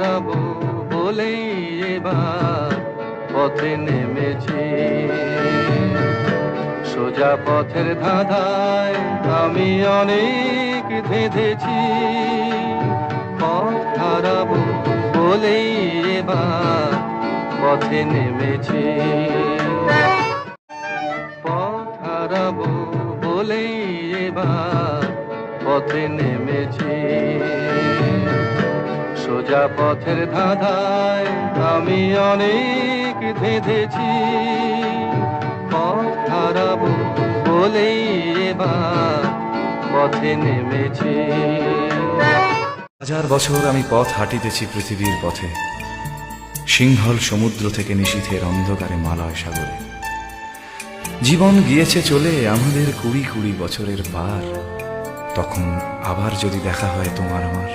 হারাবো বলেই এবার পথে নেমেছি। সোজা পথের ধাঁধায় আমি অনেক ধেঁধেছি। পথ হারাবো বলেই এবার পথে নেমেছি। পথ হারাবো বলেই এবার পথে নেমেছি। সোজা পথের ধাঁধায় আমি অনেক ধেঁধেছি। পথ হারাবো বলেই এবার পথে নেমেছি। হাজার বছর আমি পথ হাঁটিতেছি পৃথিবীর পথে, সিংহল সমুদ্র থেকে নিশীথের অন্ধকারে মালয় সাগরে। জীবন গিয়েছে চলে আমাদের 20 বছরের পার। তখন আবার যদি দেখা হয় তোমার আমার,